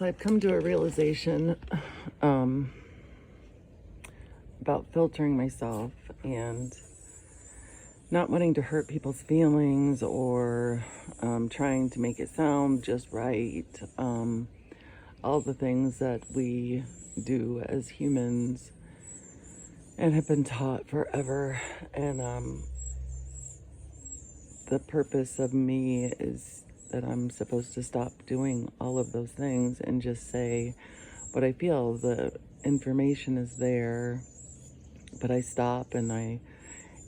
So I've come to a realization about filtering myself and not wanting to hurt people's feelings or trying to make it sound just right. All the things that we do as humans and have been taught forever. And the purpose of me is that I'm supposed to stop doing all of those things and just say what I feel. The information is there, but I stop and I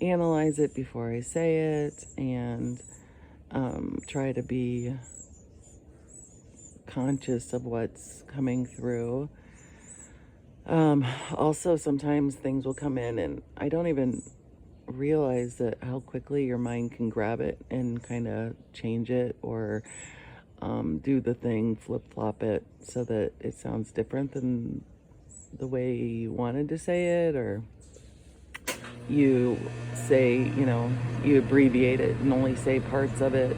analyze it before I say it and try to be conscious of what's coming through. Also, sometimes things will come in and I don't even realize that how quickly your mind can grab it and kind of change it or do the thing, flip-flop it so that it sounds different than the way you wanted to say it, or you say, you abbreviate it and only say parts of it.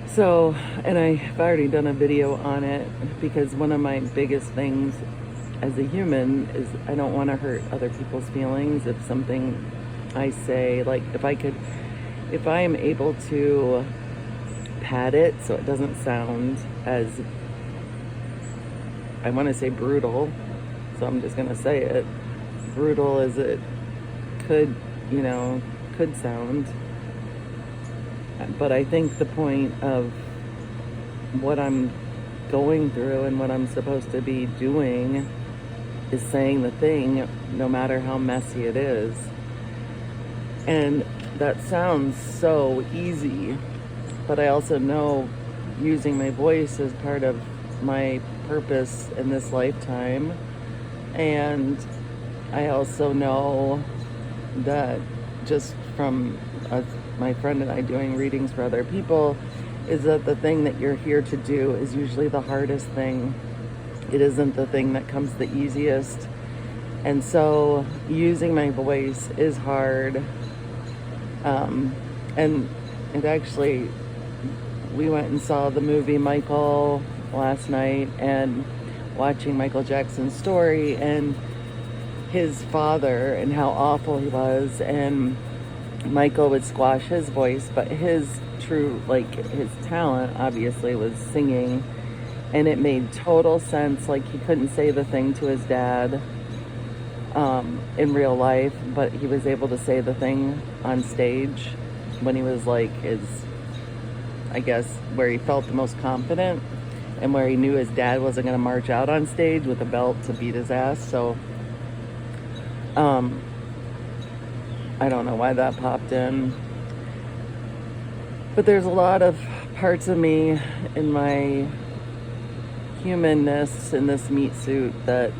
So, and I've already done a video on it because one of my biggest things as a human is I don't want to hurt other people's feelings. If something I say, like if I am able to pad it so it doesn't sound as, I want to say brutal, so I'm just going to say it, brutal as it could sound. But I think the point of what I'm going through and what I'm supposed to be doing is saying the thing, no matter how messy it is. And that sounds so easy, but I also know using my voice is part of my purpose in this lifetime. And I also know that just from my friend and I doing readings for other people, is that the thing that you're here to do is usually the hardest thing. It isn't the thing that comes the easiest. And so using my voice is hard. And it actually, we went and saw the movie Michael last night, and watching Michael Jackson's story and his father and how awful he was, and Michael would squash his voice, but his true, his talent obviously was singing, and it made total sense. Like, he couldn't say the thing to his dad in real life, but he was able to say the thing on stage when he was I guess where he felt the most confident and where he knew his dad wasn't going to march out on stage with a belt to beat his ass. So I don't know why that popped in, but there's a lot of parts of me in my humanness in this meat suit that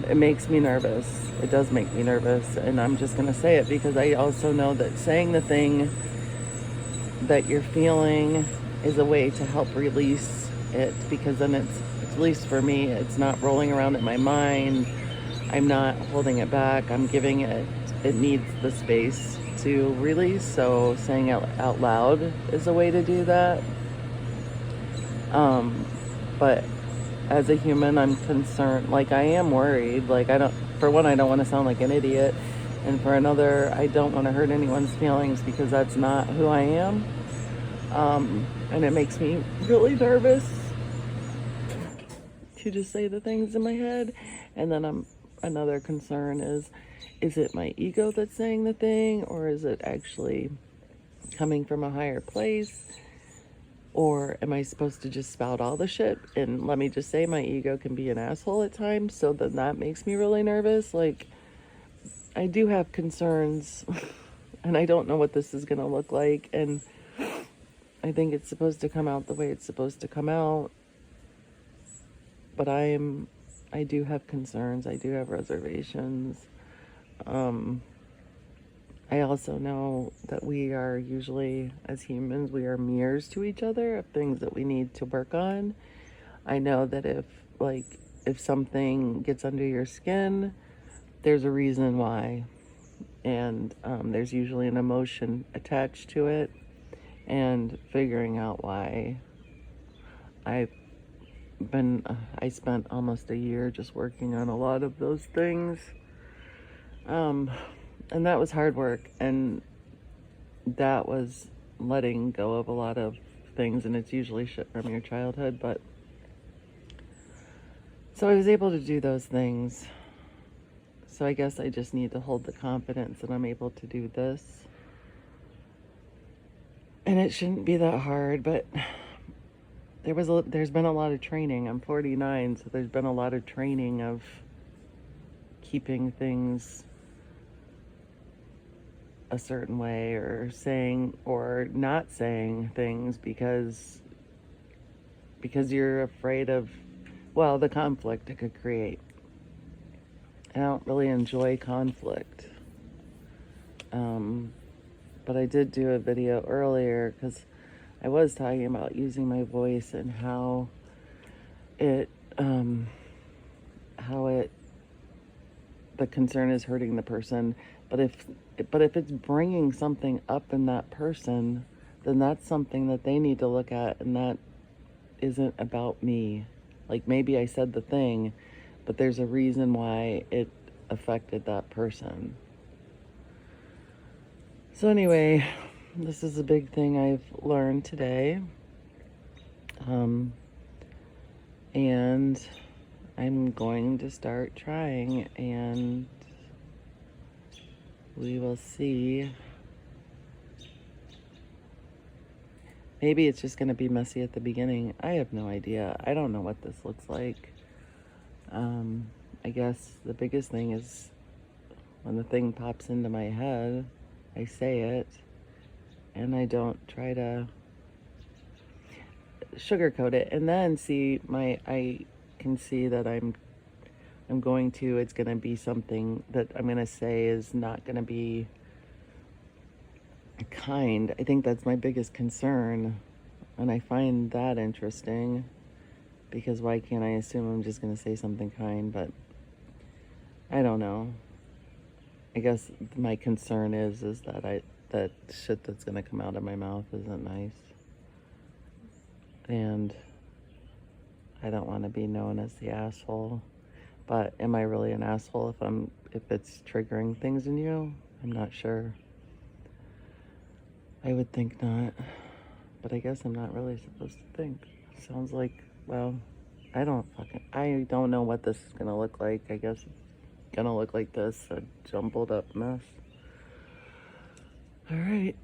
it makes me nervous. It does make me nervous, and I'm just going to say it because I also know that saying the thing that you're feeling is a way to help release it, because then it's, at least for me, it's not rolling around in my mind. I'm not holding it back. I'm giving it needs the space to release. So saying it out loud is a way to do that. But as a human, I'm concerned, I am worried. For one, I don't want to sound like an idiot. And for another, I don't want to hurt anyone's feelings because that's not who I am. And it makes me really nervous to just say the things in my head. And then another concern is it my ego that's saying the thing, or is it actually coming from a higher place? Or am I supposed to just spout all the shit? And let me just say, my ego can be an asshole at times, so then that makes me really nervous. I do have concerns, and I don't know what this is going to look like, and I think it's supposed to come out the way it's supposed to come out, but I do have concerns. I do have reservations. I also know that we are usually, as humans, we are mirrors to each other of things that we need to work on. I know that if something gets under your skin, there's a reason why. And there's usually an emotion attached to it. And figuring out why I I spent almost a year just working on a lot of those things. Um, and that was hard work, and that was letting go of a lot of things, and it's usually shit from your childhood, but so I was able to do those things. So I guess I just need to hold the confidence that I'm able to do this. And it shouldn't be that hard, but there's been a lot of training. I'm 49, so there's been a lot of training of keeping things a certain way, or saying or not saying things because you're afraid of, well, the conflict it could create. I don't really enjoy conflict. But I did do a video earlier because I was talking about using my voice and how it the concern is hurting the person. But if it's bringing something up in that person, then that's something that they need to look at, and that isn't about me. Like, maybe I said the thing, but there's a reason why it affected that person. So anyway, this is a big thing I've learned today. And I'm going to start trying, and we will see. Maybe it's just going to be messy at the beginning. I have no idea. I don't know what this looks like. I guess the biggest thing is when the thing pops into my head, I say it, and I don't try to sugarcoat it. And then I can see that it's going to be something that I'm going to say is not going to be kind. I think that's my biggest concern, and I find that interesting, because why can't I assume I'm just going to say something kind? But I don't know. I guess my concern is that shit that's going to come out of my mouth isn't nice, and I don't want to be known as the asshole. But am I really an asshole if it's triggering things in you? I'm not sure. I would think not, but I guess I'm not really supposed to think. Sounds like, well, I don't know what this is gonna look like. I guess it's gonna look like this, a jumbled up mess. All right,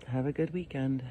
have a good weekend.